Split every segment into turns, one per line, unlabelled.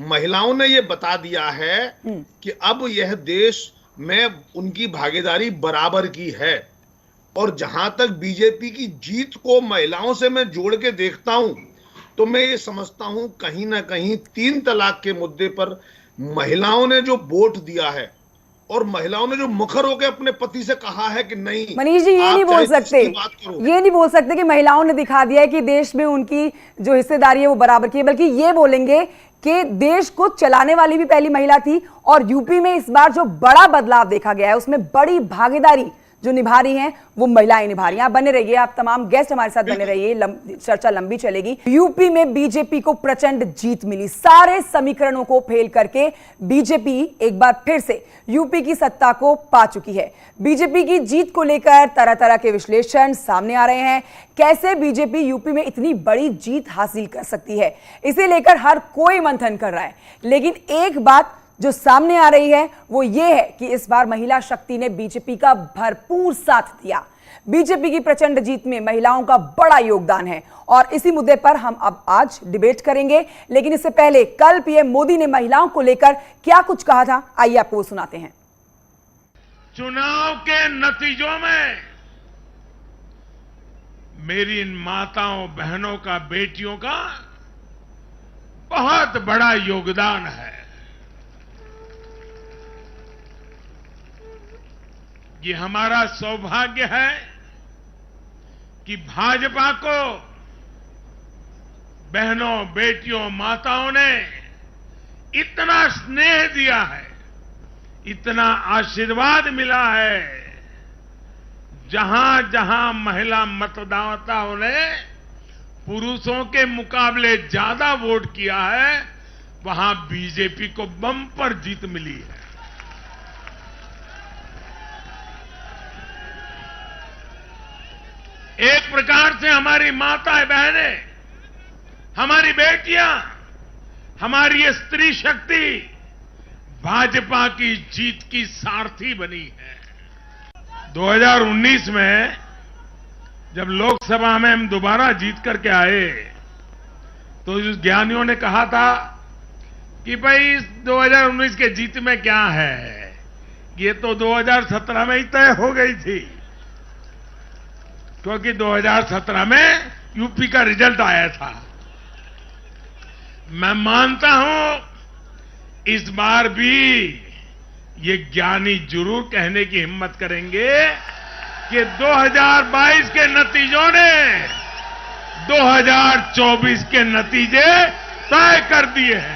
महिलाओं ने ये बता दिया है कि अब यह देश में उनकी भागीदारी बराबर की है। और जहां तक बीजेपी की जीत को महिलाओं से मैं जोड़ के देखता हूं, तो मैं ये समझता हूं कहीं ना कहीं 3 तलाक के मुद्दे पर महिलाओं ने जो वोट दिया है और महिलाओं ने जो मुखर होकर अपने पति से कहा है कि नहीं,
मनीष जी, ये नहीं बोल सकते, ये नहीं बोल सकते कि महिलाओं ने दिखा दिया है कि देश में उनकी जो हिस्सेदारी है वो बराबर की है, बल्कि ये बोलेंगे कि देश को चलाने वाली भी पहली महिला थी और यूपी में इस बार जो बड़ा बदलाव देखा गया है उसमें बड़ी भागीदारी जो निभा रही हैं वो महिलाएं निभा रही हैं। आप बने रहिए, आप तमाम गेस्ट हमारे साथ बने रहिए, चर्चा लंबी चलेगी। यूपी में बीजेपी को प्रचंड जीत मिली, सारे समीकरणों को फेल करके बीजेपी एक बार फिर से यूपी की सत्ता को पा चुकी है। बीजेपी की जीत को लेकर तरह तरह के विश्लेषण सामने आ रहे हैं। कैसे बीजेपी यूपी में इतनी बड़ी जीत हासिल कर सकती है, इसे लेकर हर कोई मंथन कर रहा है। लेकिन एक बात जो सामने आ रही है वो ये है कि इस बार महिला शक्ति ने बीजेपी का भरपूर साथ दिया। बीजेपी की प्रचंड जीत में महिलाओं का बड़ा योगदान है और इसी मुद्दे पर हम अब आज डिबेट करेंगे। लेकिन इससे पहले कल पीएम मोदी ने महिलाओं को लेकर क्या कुछ कहा था, आइए आपको वो सुनाते हैं।
चुनाव के नतीजों में मेरी इन माताओं, बहनों का, बेटियों का बहुत बड़ा योगदान है। ये हमारा सौभाग्य है कि भाजपा को बहनों, बेटियों, माताओं ने इतना स्नेह दिया है, इतना आशीर्वाद मिला है। जहां जहां महिला मतदाताओं ने पुरुषों के मुकाबले ज्यादा वोट किया है, वहां बीजेपी को बम्पर जीत मिली है। एक प्रकार से हमारी माताएं, बहनें, हमारी बेटियां, हमारी ये स्त्री शक्ति भाजपा की जीत की सारथी बनी है। 2019 में जब लोकसभा में हम दोबारा जीत करके आए तो ज्ञानियों ने कहा था कि भाई 2019 के जीत में क्या है, ये तो 2017 में ही तय हो गई थी, क्योंकि 2017 में यूपी का रिजल्ट आया था। मैं मानता हूं इस बार भी ये ज्ञानी जरूर कहने की हिम्मत करेंगे कि 2022 के नतीजों ने 2024 के नतीजे तय कर दिए हैं।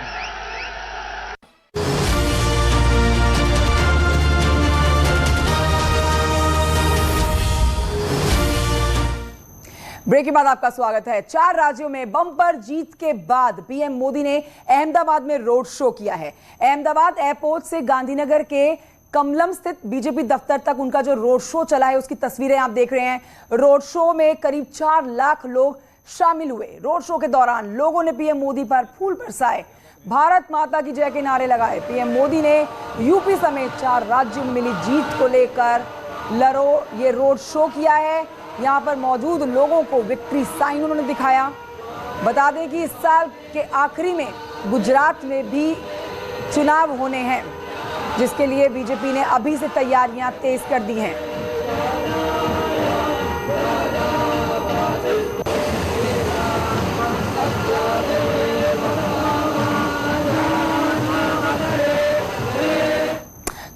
ब्रेक के बाद आपका स्वागत है। 4 राज्यों में बम्पर जीत के बाद पीएम मोदी ने अहमदाबाद में रोड शो किया है। अहमदाबाद एयरपोर्ट से गांधीनगर के कमलम स्थित बीजेपी दफ्तर तक उनका जो रोड शो चला है उसकी तस्वीरें आप देख रहे हैं। रोड शो में करीब 4 लाख लोग शामिल हुए। रोड शो के दौरान लोगों ने पीएम मोदी पर फूल बरसाए, भारत माता की जय के नारे लगाए। पीएम मोदी ने यूपी समेत 4 राज्यों में मिली जीत को लेकर ये रोड शो किया है। यहाँ पर मौजूद लोगों को विक्ट्री साइन उन्होंने दिखाया। बता दें कि इस साल के आखिरी में गुजरात में भी चुनाव होने हैं, जिसके लिए बीजेपी ने अभी से तैयारियां तेज कर दी हैं।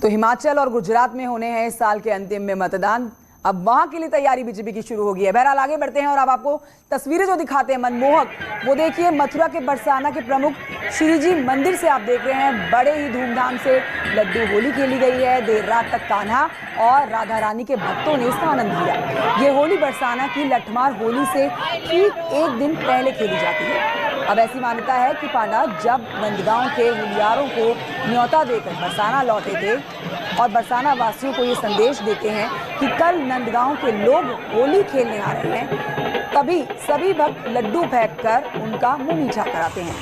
तो हिमाचल और गुजरात में होने हैं इस साल के अंतिम में मतदान। अब वहां के लिए तैयारी बीजेपी की शुरू हो गई है। बहरहाल आगे बढ़ते हैं और अब आपको तस्वीरें जो दिखाते हैं मनमोहक, वो देखिए मथुरा के बरसाना के प्रमुख श्री जी मंदिर से आप देख रहे हैं। बड़े ही धूमधाम से लड्डू होली खेली गई है। देर रात तक कान्हा और राधा रानी के भक्तों ने इसका आनंद लिया। ये होली बरसाना की लठमार होली से ठीक एक दिन पहले खेली जाती है। अब ऐसी मान्यता है कि पांडा जब नंदगांव के होलियारों को न्योता देकर बरसाना लौटे थे और बरसाना वासियों को ये संदेश देते हैं कि कल नंदगांव के लोग होली खेलने आ रहे हैं, तभी सभी भक्त लड्डू फेंककर उनका मुंह मीठा कराते हैं।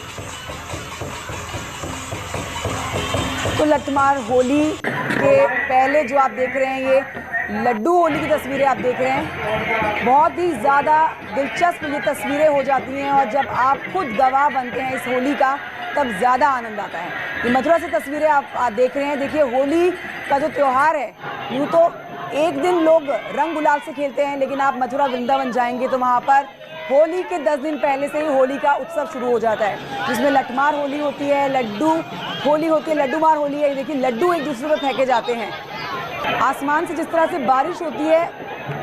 तो लठमार होली के पहले जो आप देख रहे हैं, ये लड्डू होली की तस्वीरें आप देख रहे हैं। बहुत ही ज़्यादा दिलचस्प ये तस्वीरें हो जाती हैं और जब आप खुद गवाह बनते हैं इस होली का, तब ज्यादा आनंद आता है। ये मथुरा से तस्वीरें आप देख रहे हैं। देखिए, होली का जो त्योहार है, यूं तो एक दिन लोग रंग गुलाल से खेलते हैं, लेकिन आप मथुरा वृंदावन जाएंगे तो वहां पर होली के 10 दिन पहले से ही होली का उत्सव शुरू हो जाता है, जिसमें लठमार होली होती है, लड्डू होली होती है, लड्डू मार होली है। देखिए, लड्डू एक दूसरे पर फेंके जाते हैं। आसमान से जिस तरह से बारिश होती है,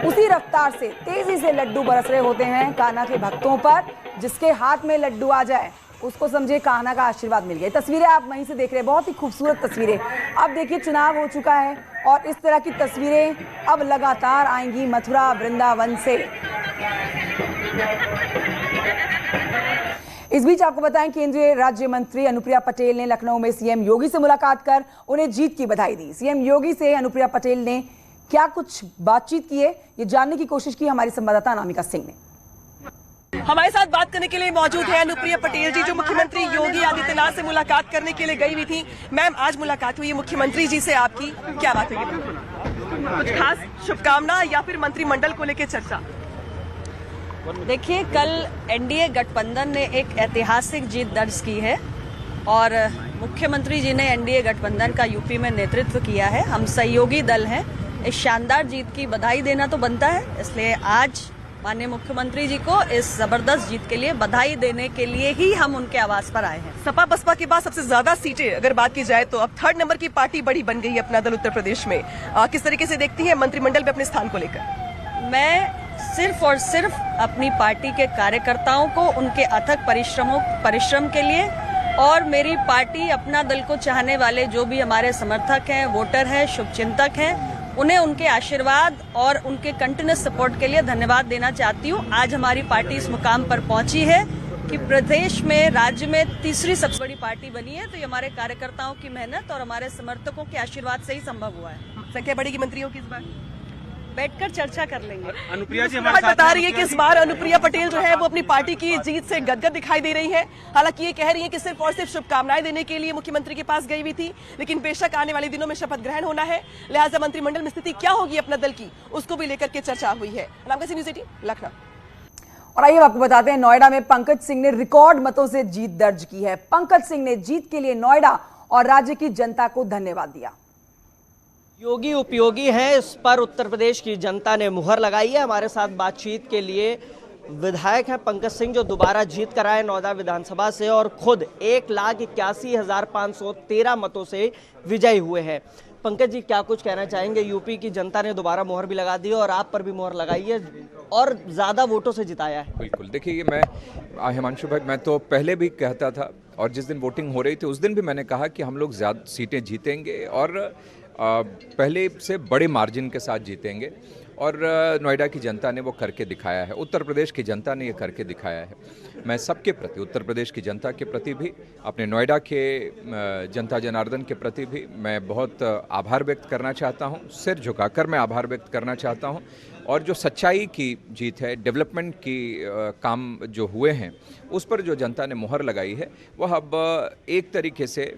उसी रफ्तार से तेजी से लड्डू बरस रहे होते हैं कान्हा के भक्तों पर। जिसके हाथ में लड्डू आ जाए उसको समझे कान्हा का आशीर्वाद मिल गया। तस्वीरें आप वहीं से देख रहे हैं, बहुत ही खूबसूरत तस्वीरें। अब देखिए, चुनाव हो चुका है और इस तरह की तस्वीरें अब लगातार आएंगी मथुरा वृंदावन से। इस बीच आपको बताएं, केंद्रीय राज्य मंत्री अनुप्रिया पटेल ने लखनऊ में सीएम योगी से मुलाकात कर उन्हें जीत की बधाई दी। सीएम योगी से अनुप्रिया पटेल ने क्या कुछ बातचीत की है, ये जानने की कोशिश की हमारी संवाददाता अनामिका सिंह ने।
हमारे साथ बात करने के लिए मौजूद है अनुप्रिया पटेल जी, जो मुख्यमंत्री योगी आदित्यनाथ से मुलाकात करने के लिए गई हुई थी। मैम, आज मुलाकात हुई है मुख्यमंत्री जी से आपकी, क्या बात हुई? कुछ खास शुभकामना या फिर मंत्रिमंडल को लेकर चर्चा?
देखिए, कल एनडीए गठबंधन ने एक ऐतिहासिक जीत दर्ज की है और मुख्यमंत्री जी ने एनडीए गठबंधन का यूपी में नेतृत्व किया है। हम सहयोगी दल हैं। इस शानदार जीत की बधाई देना तो बनता है, इसलिए आज माननीय मुख्यमंत्री जी को इस जबरदस्त जीत के लिए बधाई देने के लिए ही हम उनके आवास पर आए हैं।
सपा बसपा के बाद सबसे ज्यादा सीटें अगर बात की जाए तो अब 3rd नंबर की पार्टी बड़ी बन गई है अपना दल उत्तर प्रदेश में। किस तरीके से देखती हैं मंत्रिमंडल में अपने स्थान को लेकर?
मैं सिर्फ और सिर्फ अपनी पार्टी के कार्यकर्ताओं को उनके अथक परिश्रम के लिए और मेरी पार्टी अपना दल को चाहने वाले जो भी हमारे समर्थक हैं, वोटर हैं, शुभचिंतक हैं, उन्हें उनके आशीर्वाद और उनके कंटिन्यूस सपोर्ट के लिए धन्यवाद देना चाहती हूँ। आज हमारी पार्टी इस मुकाम पर पहुंची है कि प्रदेश में, राज्य में तीसरी सबसे बड़ी पार्टी बनी है, तो ये हमारे कार्यकर्ताओं की मेहनत और हमारे समर्थकों के आशीर्वाद से ही संभव हुआ है।
संख्या बढ़ेगी मंत्रियों की इस बार?
बैठकर चर्चा कर लेंगे।
अनुप्रिया जी हमारे साथ बता रही है कि इस बार अनुप्रिया पटेल जो है वो अपनी पार्टी की जीत से गदगद दिखाई दे रही है। हालांकि ये कह रही है कि सिर्फ और सिर्फ शुभकामनाएं देने के लिए मुख्यमंत्री के पास गई हुई थी, लेकिन बेशक आने वाले दिनों में शपथ ग्रहण होना है, लिहाजा मंत्रिमंडल में स्थिति क्या होगी अपना दल की, उसको भी लेकर के चर्चा हुई है। न्यूज़ 18 लखनऊ।
और आइए आपको बताते हैं, नोएडा में पंकज सिंह ने रिकॉर्ड मतों से जीत दर्ज की है। पंकज सिंह ने जीत के लिए नोएडा और राज्य की जनता को धन्यवाद दिया।
योगी उपयोगी है, इस पर उत्तर प्रदेश की जनता ने मुहर लगाई है। हमारे साथ बातचीत के लिए विधायक हैं पंकज सिंह, जो दोबारा जीत कर आए नोएडा विधानसभा से और खुद 1,81,513 मतों से विजयी हुए हैं। पंकज जी, क्या कुछ कहना चाहेंगे? यूपी की जनता ने दोबारा मुहर भी लगा दी और आप पर भी मुहर लगाई है और ज़्यादा वोटों से जिताया है।
बिल्कुल, देखिए, मैं हिमांशु भाई, मैं तो पहले भी कहता था और जिस दिन वोटिंग हो रही थी उस दिन भी मैंने कहा कि हम लोग ज़्यादा सीटें जीतेंगे और पहले से बड़े मार्जिन के साथ जीतेंगे और नोएडा की जनता ने वो करके दिखाया है, उत्तर प्रदेश की जनता ने ये करके दिखाया है। मैं सबके प्रति, उत्तर प्रदेश की जनता के प्रति भी, अपने नोएडा के जनता जनार्दन के प्रति भी मैं बहुत आभार व्यक्त करना चाहता हूँ। सिर झुकाकर मैं आभार व्यक्त करना चाहता हूँ। और जो सच्चाई की जीत है, डेवलपमेंट की काम जो हुए हैं उस पर जो जनता ने मुहर लगाई है, वह अब एक तरीके से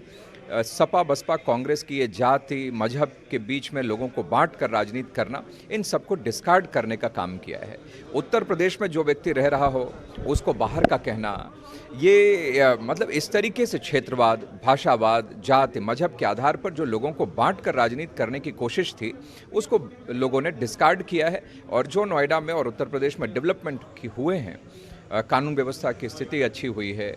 सपा बसपा कांग्रेस की ये जाति मजहब के बीच में लोगों को बांट कर राजनीति करना, इन सबको डिस्कार्ड करने का काम किया है। उत्तर प्रदेश में जो व्यक्ति रह रहा हो उसको बाहर का कहना, ये मतलब इस तरीके से क्षेत्रवाद, भाषावाद, जाति मजहब के आधार पर जो लोगों को बांट कर राजनीति करने की कोशिश थी, उसको लोगों ने डिस्कार्ड किया है। और जो नोएडा में और उत्तर प्रदेश में डेवलपमेंट की हुए हैं, कानून व्यवस्था की स्थिति अच्छी हुई है,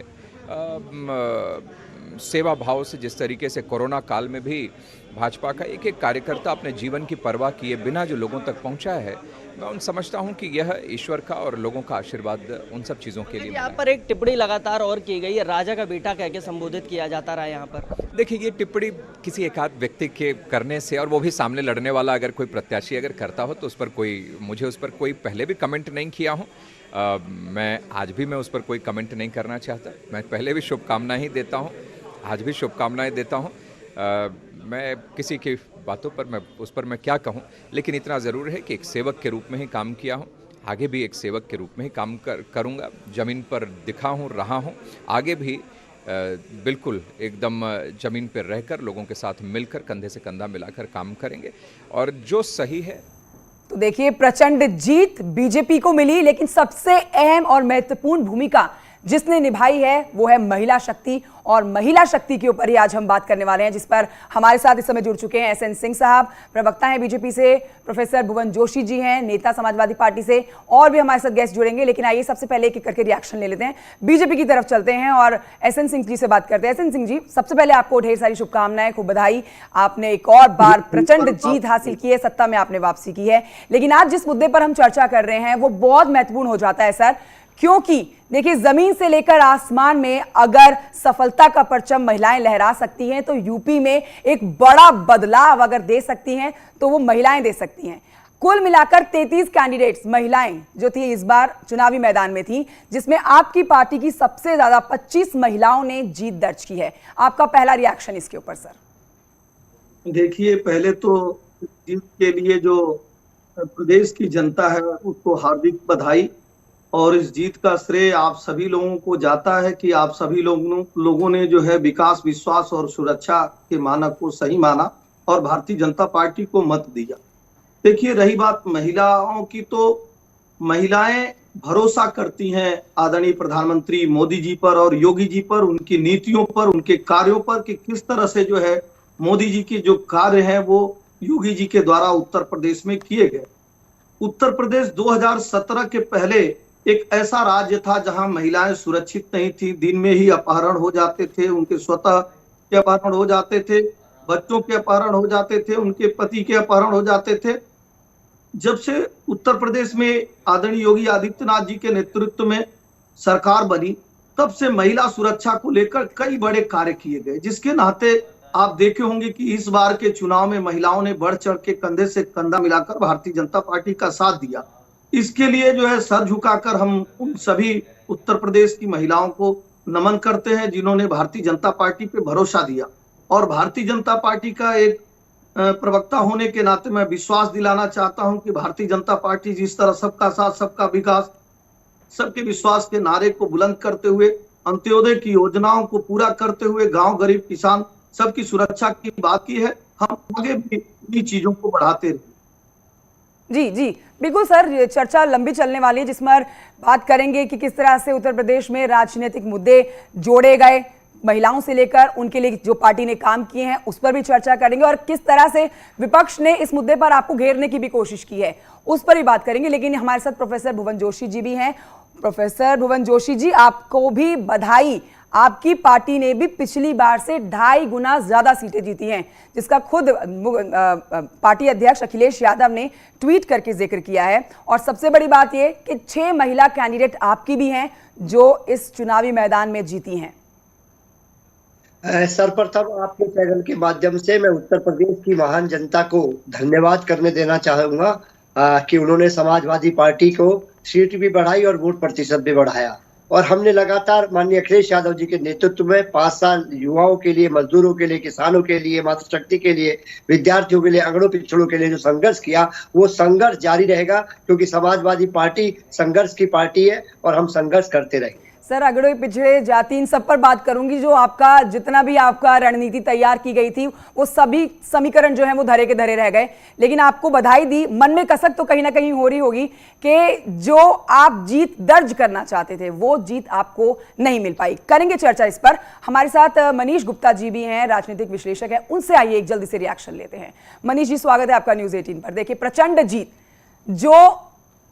सेवा भाव से जिस तरीके से कोरोना काल में भी भाजपा का एक एक कार्यकर्ता अपने जीवन की परवाह किए बिना जो लोगों तक पहुंचा है, मैं उन समझता हूं कि यह ईश्वर का और लोगों का आशीर्वाद उन सब चीज़ों के लिए।
यहाँ पर एक टिप्पणी लगातार और की गई है, राजा का बेटा कह के संबोधित किया जाता रहा यहाँ पर।
देखिए, ये टिप्पणी किसी एकाध व्यक्ति के करने से, और वो भी सामने लड़ने वाला अगर कोई प्रत्याशी अगर करता हो तो मुझे उस पर कोई पहले भी कमेंट नहीं किया हूँ। मैं आज भी उस पर कोई कमेंट नहीं करना चाहता। मैं पहले भी शुभकामनाएं ही देता हूँ, आज भी शुभकामनाएं देता हूँ। मैं किसी की बातों पर उस पर मैं क्या कहूँ, लेकिन इतना ज़रूर है कि एक सेवक के रूप में ही काम किया हूँ, आगे भी एक सेवक के रूप में ही काम करूँगा। ज़मीन पर दिखा हूँ, रहा हूँ, आगे भी बिल्कुल एकदम ज़मीन पर रहकर लोगों के साथ मिलकर कंधे से कंधा मिलाकर काम करेंगे और जो सही है।
तो देखिए, प्रचंड जीत बीजेपी को मिली, लेकिन सबसे अहम और महत्वपूर्ण भूमिका जिसने निभाई है वो है महिला शक्ति, और महिला शक्ति के ऊपर ही आज हम बात करने वाले हैं, जिस पर हमारे साथ इस समय जुड़ चुके हैं एसएन सिंह साहब, प्रवक्ता हैं बीजेपी से, प्रोफेसर भुवन जोशी जी हैं, नेता समाजवादी पार्टी से, और भी हमारे साथ गेस्ट जुड़ेंगे। लेकिन आइए सबसे पहले एक एक करके रिएक्शन ले लेते हैं, बीजेपी की तरफ चलते हैं और एसएन सिंह जी से बात करते हैं। एसएन सिंह जी, सबसे पहले आपको ढेर सारी शुभकामनाएं, खूब बधाई, आपने एक और बार प्रचंड जीत हासिल की है, सत्ता में आपने वापसी की है। लेकिन आज जिस मुद्दे पर हम चर्चा कर रहे हैं वो बहुत महत्वपूर्ण हो जाता है सर, क्योंकि देखिए जमीन से लेकर आसमान में अगर सफलता का परचम महिलाएं लहरा सकती हैं तो यूपी में एक बड़ा बदलाव अगर दे सकती हैं तो वो महिलाएं दे सकती हैं। कुल मिलाकर 33 कैंडिडेट्स महिलाएं जो थी इस बार चुनावी मैदान में थी, जिसमें आपकी पार्टी की सबसे ज्यादा 25 महिलाओं ने जीत दर्ज की है। आपका पहला रिएक्शन इसके ऊपर सर?
देखिए, पहले तो जीत के लिए जो प्रदेश की जनता है उसको हार्दिक बधाई, और इस जीत का श्रेय आप सभी लोगों को जाता है कि आप सभी लोगों ने जो है विकास, विश्वास और सुरक्षा के मानक को सही माना और भारतीय जनता पार्टी को मत दिया। देखिए, रही बात महिलाओं की, तो महिलाएं भरोसा करती हैं आदरणीय प्रधानमंत्री मोदी जी पर और योगी जी पर, उनकी नीतियों पर, उनके कार्यों पर, कि किस तरह से जो है मोदी जी के जो कार्य हैं वो योगी जी के द्वारा उत्तर प्रदेश में किए गए। उत्तर प्रदेश 2017 के पहले एक ऐसा राज्य था जहां महिलाएं सुरक्षित नहीं थी, दिन में ही अपहरण हो जाते थे, उनके स्वतः के अपहरण हो जाते थे, बच्चों के अपहरण हो जाते थे, उनके पति के अपहरण हो जाते थे। जब से उत्तर प्रदेश में आदरणीय योगी आदित्यनाथ जी के नेतृत्व में सरकार बनी, तब से महिला सुरक्षा को लेकर कई बड़े कार्य किए गए, जिसके नाते आप देखे होंगे कि इस बार के चुनाव में महिलाओं ने बढ़ चढ़ के कंधे से कंधा मिलाकर भारतीय जनता पार्टी का साथ दिया। इसके लिए जो है सर झुकाकर हम उन सभी उत्तर प्रदेश की महिलाओं को नमन करते हैं जिन्होंने भारतीय जनता पार्टी पे भरोसा दिया। और भारतीय जनता पार्टी का एक प्रवक्ता होने के नाते मैं विश्वास दिलाना चाहता हूं कि भारतीय जनता पार्टी जिस तरह सबका साथ, सबका विकास, सबके विश्वास के नारे को बुलंद करते हुए, अंत्योदय की योजनाओं को पूरा करते हुए गांव, गरीब, किसान सबकी सुरक्षा की बात की है, हम आगे भी इन्हीं चीजों को बढ़ाते रहें।
जी जी बिल्कुल सर, चर्चा लंबी चलने वाली है जिसमें बात करेंगे कि किस तरह से उत्तर प्रदेश में राजनीतिक मुद्दे जोड़े गए, महिलाओं से लेकर उनके लिए जो पार्टी ने काम किए हैं उस पर भी चर्चा करेंगे, और किस तरह से विपक्ष ने इस मुद्दे पर आपको घेरने की भी कोशिश की है उस पर भी बात करेंगे। लेकिन हमारे साथ प्रोफेसर भुवन जोशी जी भी हैं। प्रोफेसर भुवन जोशी जी, आपको भी बधाई, आपकी पार्टी ने भी पिछली बार से 2.5 गुना ज्यादा सीटें जीती हैं, जिसका खुद पार्टी अध्यक्ष अखिलेश यादव ने ट्वीट करके जिक्र किया है। और सबसे बड़ी बात यह कि 6 महिला कैंडिडेट आपकी भी हैं जो इस चुनावी मैदान में जीती हैं।
सर्वप्रथम आपके चैनल के माध्यम से मैं उत्तर प्रदेश की महान जनता को धन्यवाद करने देना चाहूंगा कि उन्होंने समाजवादी पार्टी को सीट भी बढ़ाई और वोट प्रतिशत भी बढ़ाया। और हमने लगातार माननीय अखिलेश यादव जी के नेतृत्व में 5 साल युवाओं के लिए, मजदूरों के लिए, किसानों के लिए, मातृशक्ति के लिए, विद्यार्थियों के लिए, अगड़ों पिछड़ों के लिए जो संघर्ष किया, वो संघर्ष जारी रहेगा, क्योंकि समाजवादी पार्टी संघर्ष की पार्टी है और हम संघर्ष करते रहेंगे।
सर, अगड़े, पिछड़े, जाति, इन सब पर बात करूंगी। जो आपका जितना भी आपका रणनीति तैयार की गई थी वो सभी समीकरण जो है वो धरे के धरे रह गए। लेकिन आपको बधाई दी, मन में कसक तो कहीं ना कहीं हो रही होगी कि जो आप जीत दर्ज करना चाहते थे वो जीत आपको नहीं मिल पाई। करेंगे चर्चा इस पर। हमारे साथ मनीष गुप्ता जी भी हैं, राजनीतिक विश्लेषक हैं, उनसे आइए एक जल्दी से रिएक्शन लेते हैं। मनीष जी, स्वागत है आपका न्यूज 18 पर। देखिए, प्रचंड जीत, जो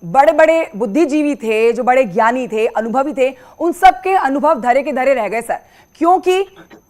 बड़े बड़े बुद्धिजीवी थे, जो बड़े ज्ञानी थे, अनुभवी थे, उन सब के अनुभव धरे के धरे रह गए सर, क्योंकि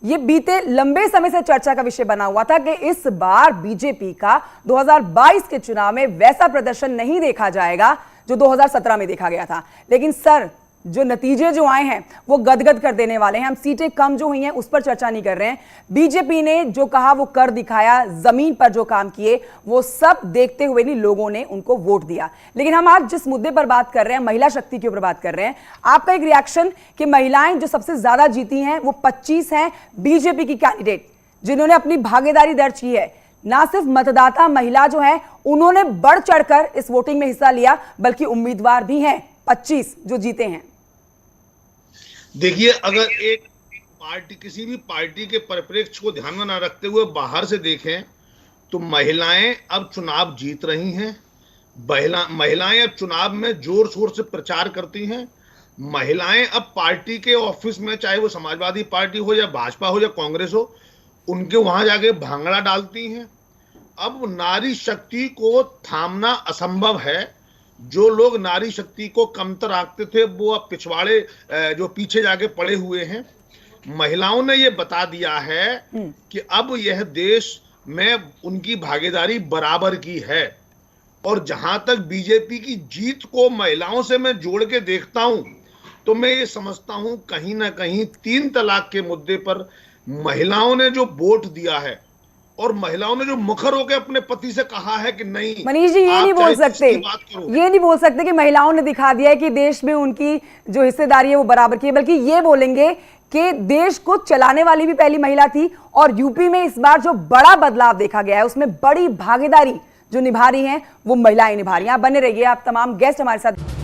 ये बीते लंबे समय से चर्चा का विषय बना हुआ था कि इस बार बीजेपी का 2022 के चुनाव में वैसा प्रदर्शन नहीं देखा जाएगा जो 2017 में देखा गया था। लेकिन सर, जो नतीजे जो आए हैं वो गदगद कर देने वाले हैं। हम सीटें कम जो हुई हैं उस पर चर्चा नहीं कर रहे हैं, बीजेपी ने जो कहा वो कर दिखाया, जमीन पर जो काम किए वो सब देखते हुए नहीं लोगों ने उनको वोट दिया। लेकिन हम आज जिस मुद्दे पर बात कर रहे हैं, महिला शक्ति के ऊपर बात कर रहे हैं, आपका एक रिएक्शन कि महिलाएं जो सबसे ज्यादा जीती हैं वो 25 हैं बीजेपी की कैंडिडेट जिन्होंने अपनी भागीदारी दर्ज की है। ना सिर्फ मतदाता महिला जो है उन्होंने बढ़ चढ़कर इस वोटिंग में हिस्सा लिया, बल्कि उम्मीदवार भी हैं 25 जो जीते हैं।
देखिए, अगर एक पार्टी, किसी भी पार्टी के परिप्रेक्ष्य को ध्यान में न रखते हुए बाहर से देखें तो महिलाएं अब चुनाव जीत रही हैं। महिलाएं अब चुनाव में जोर शोर से प्रचार करती हैं। महिलाएं अब पार्टी के ऑफिस में, चाहे वो समाजवादी पार्टी हो या भाजपा हो या कांग्रेस हो, उनके वहां जाके भांगड़ा डालती हैं। अब नारी शक्ति को थामना असंभव है। जो लोग नारी शक्ति को कमतर आंकते थे वो अब पिछवाड़े जो पीछे जाके पड़े हुए हैं। महिलाओं ने ये बता दिया है कि अब यह देश में उनकी भागीदारी बराबर की है। और जहां तक बीजेपी की जीत को महिलाओं से मैं जोड़ के देखता हूं तो मैं ये समझता हूं कहीं ना कहीं 3 तलाक के मुद्दे पर महिलाओं ने जो वोट दिया है और महिलाओं ने जो मुखर होकर अपने पति से कहा है कि नहीं,
मनीष जी ये नहीं बोल सकते कि महिलाओं ने दिखा दिया है कि देश में उनकी जो हिस्सेदारी है वो बराबर की है, बल्कि ये बोलेंगे कि देश को चलाने वाली भी पहली महिला थी और यूपी में इस बार जो बड़ा बदलाव देखा गया है उसमें बड़ी भागीदारी जो निभा रही हैं वो महिलाएं निभा रही हैं। आप बने रहिए, आप तमाम गेस्ट हमारे साथ।